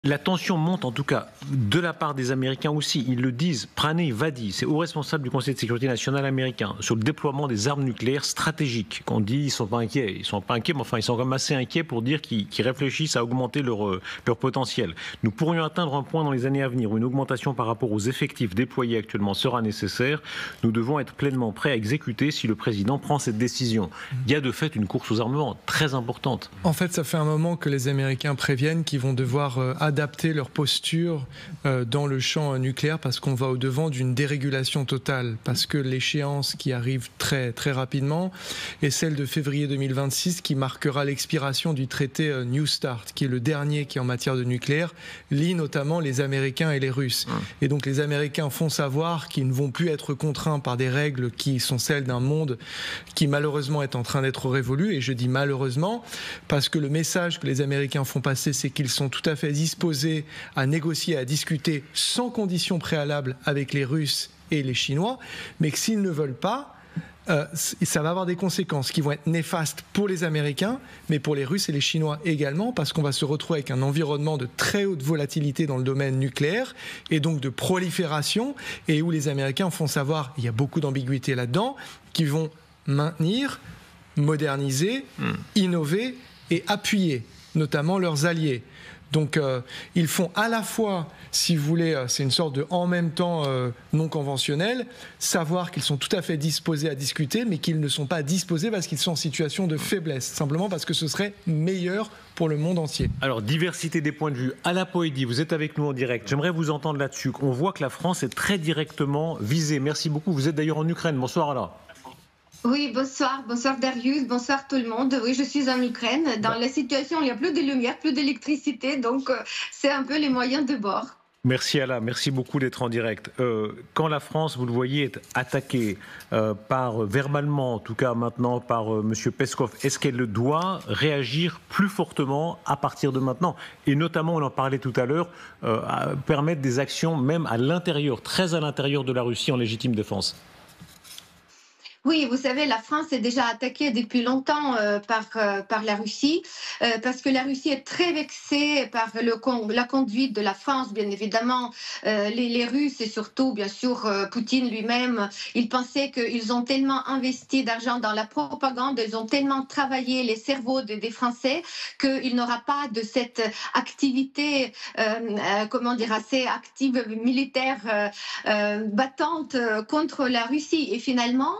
La tension monte en tout cas de la part des Américains aussi. Ils le disent. Pranay Vadi, c'est haut responsable du Conseil de sécurité nationale américain, sur le déploiement des armes nucléaires stratégiques. Qu'on dit, ils sont pas inquiets. Ils sont pas inquiets, mais enfin, ils sont quand même assez inquiets pour dire qu'ils réfléchissent à augmenter leur potentiel. Nous pourrions atteindre un point dans les années à venir où une augmentation par rapport aux effectifs déployés actuellement sera nécessaire. Nous devons être pleinement prêts à exécuter si le président prend cette décision. Il y a de fait une course aux armements très importante. En fait, ça fait un moment que les Américains préviennent qu'ils vont devoir adapter leur posture dans le champ nucléaire parce qu'on va au-devant d'une dérégulation totale, parce que l'échéance qui arrive très, très rapidement est celle de février 2026 qui marquera l'expiration du traité New Start, qui est le dernier qui, en matière de nucléaire, lie notamment les Américains et les Russes. Et donc les Américains font savoir qu'ils ne vont plus être contraints par des règles qui sont celles d'un monde qui malheureusement est en train d'être révolu, et je dis malheureusement parce que le message que les Américains font passer, c'est qu'ils sont tout à fait disposés à négocier, à discuter sans conditions préalables avec les Russes et les Chinois, mais que s'ils ne veulent pas, ça va avoir des conséquences qui vont être néfastes pour les Américains, mais pour les Russes et les Chinois également, parce qu'on va se retrouver avec un environnement de très haute volatilité dans le domaine nucléaire, et donc de prolifération, et où les Américains font savoir, il y a beaucoup d'ambiguïté là-dedans, qu'ils vont maintenir, moderniser, innover et appuyer, notamment leurs alliés. Donc ils font à la fois, si vous voulez, c'est une sorte de en même temps non conventionnel, savoir qu'ils sont tout à fait disposés à discuter, mais qu'ils ne sont pas disposés parce qu'ils sont en situation de faiblesse, simplement parce que ce serait meilleur pour le monde entier. Alors, diversité des points de vue. Ala Poédi, vous êtes avec nous en direct. J'aimerais vous entendre là-dessus. On voit que la France est très directement visée. Merci beaucoup. Vous êtes d'ailleurs en Ukraine. Bonsoir Ala. Oui, bonsoir Darius, bonsoir tout le monde. Oui, je suis en Ukraine. Dans la situation, il n'y a plus de lumière, plus d'électricité, donc c'est un peu les moyens de bord. Merci Ala, merci beaucoup d'être en direct. Quand la France, vous le voyez, est attaquée verbalement, en tout cas maintenant par M. Peskov, est-ce qu'elle doit réagir plus fortement à partir de maintenant? Et notamment, on en parlait tout à l'heure, permettre des actions même à l'intérieur, très à l'intérieur de la Russie en légitime défense? Oui, vous savez, la France est déjà attaquée depuis longtemps par la Russie, parce que la Russie est très vexée par la conduite de la France, bien évidemment. Les Russes et surtout, bien sûr, Poutine lui-même, ils pensaient qu'ils ont tellement investi d'argent dans la propagande, ils ont tellement travaillé les cerveaux des Français qu'il n'y aura pas de cette activité, assez active militaire battante contre la Russie. Et finalement,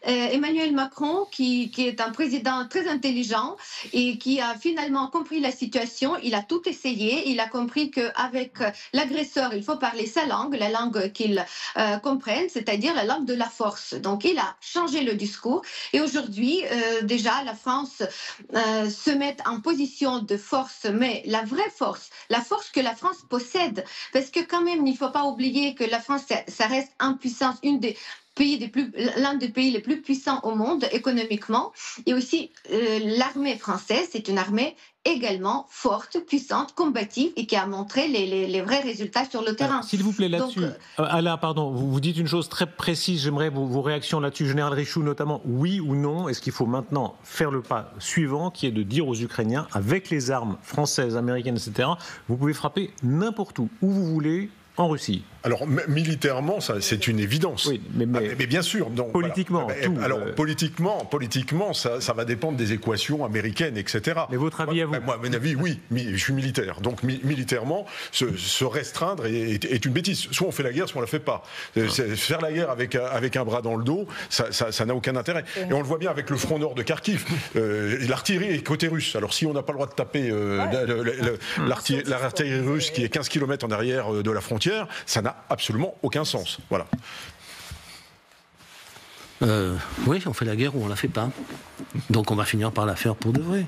Emmanuel Macron, qui est un président très intelligent et qui a finalement compris la situation, il a tout essayé, il a compris qu'avec l'agresseur, il faut parler sa langue, la langue qu'il comprenne, c'est-à-dire la langue de la force. Donc il a changé le discours et aujourd'hui, déjà, la France se met en position de force, mais la vraie force, la force que la France possède, parce que quand même, il ne faut pas oublier que la France, ça reste en puissance, l'un des pays les plus puissants au monde économiquement, et aussi l'armée française, c'est une armée également forte, puissante, combative et qui a montré les vrais résultats sur le terrain. S'il vous plaît, là-dessus, Ala, pardon, vous dites une chose très précise, j'aimerais vos réactions là-dessus, Général Richoux notamment, oui ou non, est-ce qu'il faut maintenant faire le pas suivant, qui est de dire aux Ukrainiens, avec les armes françaises, américaines, etc., vous pouvez frapper n'importe où vous voulez, en Russie? Alors, militairement, c'est une évidence. Oui, mais bien sûr. Donc, politiquement, voilà. Alors, politiquement, ça va dépendre des équations américaines, etc. Mais votre avis à vous? Moi, à mon avis, oui. Je suis militaire. Donc, militairement, se restreindre est une bêtise. Soit on fait la guerre, soit on la fait pas. Faire la guerre avec un bras dans le dos, ça n'a aucun intérêt. Et on le voit bien avec le front nord de Kharkiv. L'artillerie est côté russe. Alors, si on n'a pas le droit de taper l'artillerie russe qui est 15 km en arrière de la frontière, ça n'a absolument aucun sens. Voilà. Oui, on fait la guerre ou on la fait pas. Donc on va finir par la faire pour de vrai.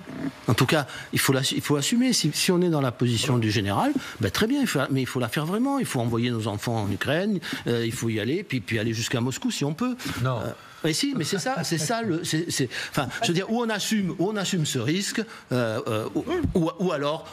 En tout cas, il faut assumer. Si on est dans la position du général, très bien, mais il faut la faire vraiment. Il faut envoyer nos enfants en Ukraine, il faut y aller, puis aller jusqu'à Moscou si on peut. Non. Mais si, mais c'est ça enfin, je veux dire, où on assume ce risque, ou alors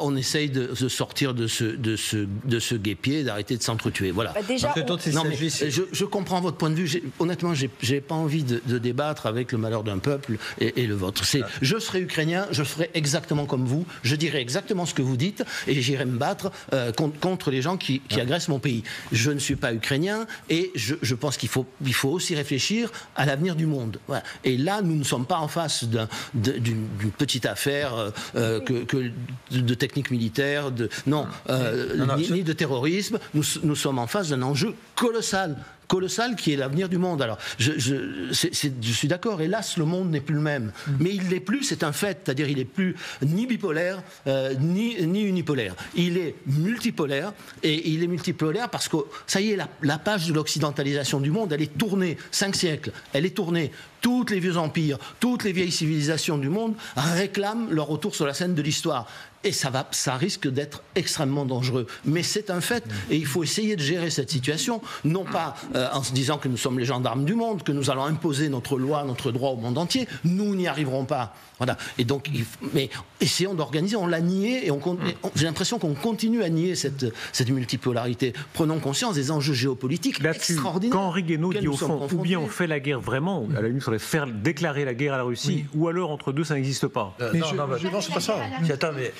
on essaye de sortir de ce guêpier, d'arrêter de s'entretuer. Voilà. Déjà, je comprends votre point de vue. Honnêtement, j'ai pas envie de débattre avec le malheur d'un peuple et le vôtre. Je serai ukrainien, je ferai exactement comme vous, je dirai exactement ce que vous dites, et j'irai me battre contre les gens qui agressent mon pays. Je ne suis pas ukrainien, et je pense qu'il faut aussi réfléchir à l'avenir du monde. Voilà. Et là, nous ne sommes pas en face d'une petite affaire de technique militaire, ni de terrorisme. Nous sommes en face d'un enjeu colossal qui est l'avenir du monde. Alors, je suis d'accord, hélas, le monde n'est plus le même. Mais il l'est plus, c'est un fait. C'est-à-dire, il n'est plus ni bipolaire, ni unipolaire. Il est multipolaire, et il est multipolaire parce que, ça y est, la page de l'occidentalisation du monde, elle est tournée, 5 siècles, elle est tournée. Toutes les vieux empires, toutes les vieilles civilisations du monde réclament leur retour sur la scène de l'histoire. Et ça risque d'être extrêmement dangereux. Mais c'est un fait. Et il faut essayer de gérer cette situation, non pas en se disant que nous sommes les gendarmes du monde, que nous allons imposer notre loi, notre droit au monde entier. Nous n'y arriverons pas. Voilà. Et donc, mais essayons d'organiser. On l'a nié, et j'ai l'impression qu'on continue à nier cette multipolarité. Prenons conscience des enjeux géopolitiques extraordinaires. Quand Henri Guénaud dit au fond, ou bien on fait la guerre vraiment, à la limite, il faudrait faire déclarer la guerre à la Russie, ou alors entre deux, ça n'existe pas. Non, c'est pas ça. Attends, mais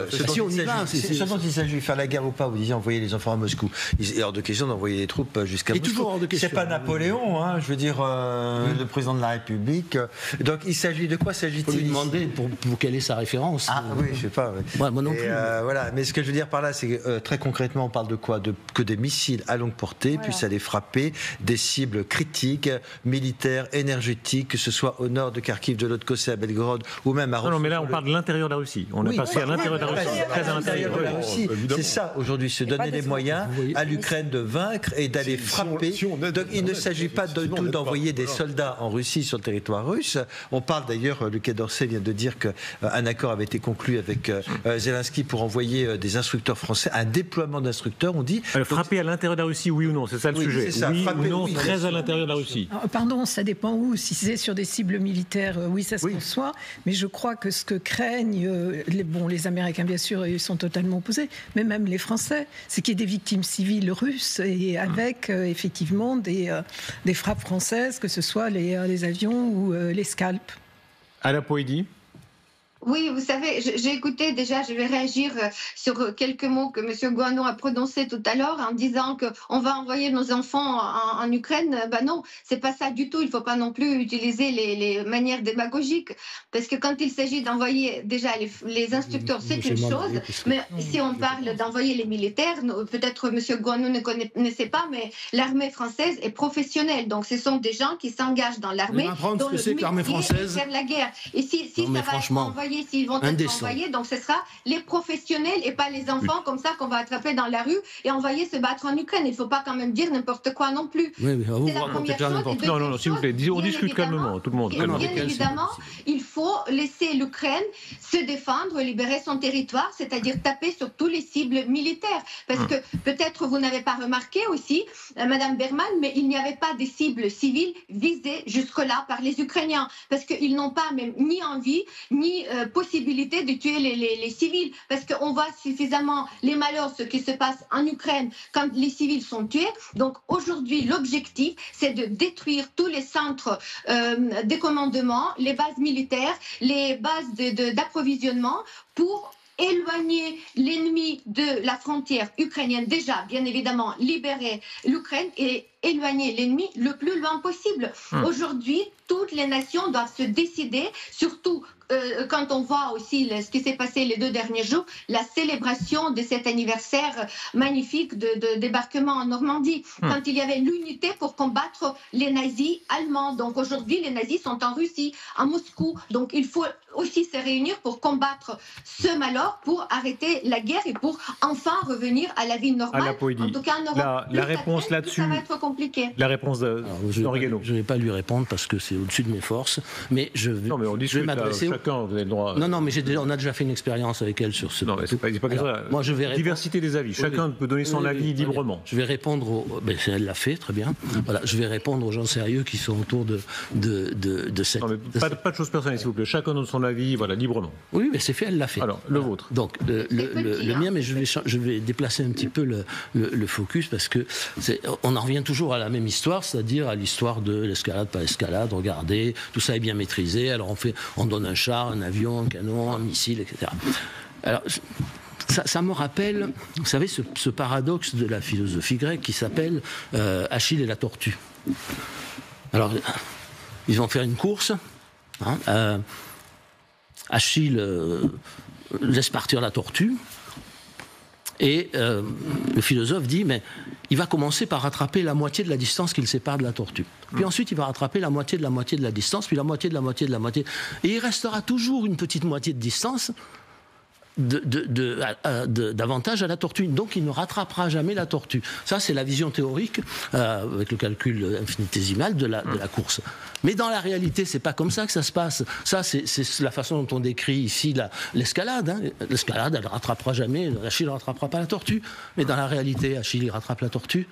si on y va, ce dont il s'agit, faire la guerre ou pas, vous disiez envoyer les enfants à Moscou. Il est hors de question d'envoyer les troupes jusqu'à Moscou. Toujours hors de question. C'est pas Napoléon, hein, je veux dire, le président de la République. Donc il s'agit de quoi s'agit-il? Lui demander pour quelle est sa référence. Ah oui, je sais pas. Ouais, moi non plus. Voilà. Mais ce que je veux dire par là, c'est que très concrètement, on parle de quoi? Que des missiles à longue portée puissent aller frapper des cibles critiques, militaires, énergétiques, que ce soit au nord de Kharkiv, de l'autre côté à Belgorod, ou même à Rostov. Non, mais là, on parle de l'intérieur de la Russie. On a passé à l'intérieur de la Russie. Très à l'intérieur de la Russie. C'est ça, aujourd'hui, se donner les moyens à l'Ukraine de vaincre et d'aller frapper. Donc il ne s'agit pas du tout d'envoyer des soldats en Russie sur le territoire russe. On parle d'ailleurs, le Quai d'Orsay vient de dire qu'un accord avait été conclu avec Zelensky pour envoyer des instructeurs français, un déploiement d'instructeurs, on dit. Frapper à l'intérieur de la Russie, oui ou non, c'est ça le sujet. Ça, oui frapper, ou non, très à l'intérieur de la Russie. Pardon, ça dépend où. Si c'est sur des cibles militaires, oui, ça se conçoit. Mais je crois que ce que craignent les Américains, bien sûr, ils sont totalement opposés, mais même les Français, c'est qu'il y ait des victimes civiles russes et avec effectivement des frappes françaises, que ce soit les avions ou les scalps. À la Poédie. Oui, vous savez, j'ai écouté déjà, je vais réagir sur quelques mots que M. Guano a prononcés tout à l'heure en disant qu'on va envoyer nos enfants en Ukraine. Ben non, c'est pas ça du tout. Il ne faut pas non plus utiliser les manières démagogiques. Parce que quand il s'agit d'envoyer déjà les instructeurs, c'est une chose. Mais si on parle d'envoyer les militaires, peut-être M. Guano ne connaissait pas, mais l'armée française est professionnelle. Donc ce sont des gens qui s'engagent dans l'armée. Dont le but l'armée française faire la guerre. Et si ça va être envoyé, s'ils vont être envoyés, donc ce sera les professionnels et pas les enfants comme ça qu'on va attraper dans la rue et envoyer se battre en Ukraine. Il ne faut pas quand même dire n'importe quoi non plus. Oui, c'est la première chose. Non, s'il vous plaît, on discute calmement, tout le monde. Bien évidemment, il faut laisser l'Ukraine se défendre, libérer son territoire, c'est-à-dire taper sur tous les cibles militaires. Parce que peut-être vous n'avez pas remarqué aussi, Madame Berman, mais il n'y avait pas des cibles civiles visées jusque-là par les Ukrainiens. Parce qu'ils n'ont pas même ni envie, ni possibilité de tuer les civils, parce qu'on voit suffisamment les malheurs, ce qui se passe en Ukraine quand les civils sont tués. Donc aujourd'hui, l'objectif, c'est de détruire tous les centres de commandement, les bases militaires, les bases d'approvisionnement pour éloigner l'ennemi de la frontière ukrainienne, déjà, bien évidemment, libérer l'Ukraine et éloigner l'ennemi le plus loin possible. Aujourd'hui, toutes les nations doivent se décider, surtout quand on voit aussi ce qui s'est passé les 2 derniers jours, la célébration de cet anniversaire magnifique de débarquement en Normandie, quand il y avait l'unité pour combattre les nazis allemands. Donc aujourd'hui, les nazis sont en Russie, à Moscou. Donc il faut aussi se réunir pour combattre ce malheur, pour arrêter la guerre et pour enfin revenir à la vie normale. En tout cas, en Europe, la réponse là-dessus, ça va être compliqué. La réponse de je ne vais pas lui répondre parce que c'est au-dessus de mes forces, mais je vais m'adresser chacun, vous avez le droit. Non, mais on a déjà fait une expérience avec elle sur ce. Non, mais c'est pas ça. Moi, je vais diversité des avis. Chacun peut donner son avis librement. Je vais répondre elle l'a fait, très bien. Voilà, je vais répondre aux gens sérieux qui sont autour de cette. Non, mais pas de choses personnelles, s'il vous plaît. Chacun donne son avis, voilà, librement. Oui, mais c'est fait, elle l'a fait. Alors, le vôtre. Donc, le mien, mais je vais déplacer un petit peu le focus parce que on en revient toujours à la même histoire, c'est-à-dire à l'histoire de l'escalade, pas l'escalade. Regardez, tout ça est bien maîtrisé. Alors on donne un char, un avion, un canon, un missile, etc. Alors ça me rappelle, vous savez, ce paradoxe de la philosophie grecque qui s'appelle Achille et la tortue. Alors ils vont faire une course. Achille laisse partir la tortue. Et le philosophe dit, mais il va commencer par rattraper la moitié de la distance qui le sépare de la tortue. Puis ensuite, il va rattraper la moitié de la distance, puis la moitié de la moitié de la moitié. Et il restera toujours une petite moitié de distance d'avantage à la tortue. Donc, il ne rattrapera jamais la tortue. Ça, c'est la vision théorique, avec le calcul infinitésimal de la course. Mais dans la réalité, c'est pas comme ça que ça se passe. Ça, c'est la façon dont on décrit ici l'escalade. Hein. L'escalade, elle ne rattrapera jamais, Achille ne rattrapera pas la tortue. Mais dans la réalité, Achille, il rattrape la tortue.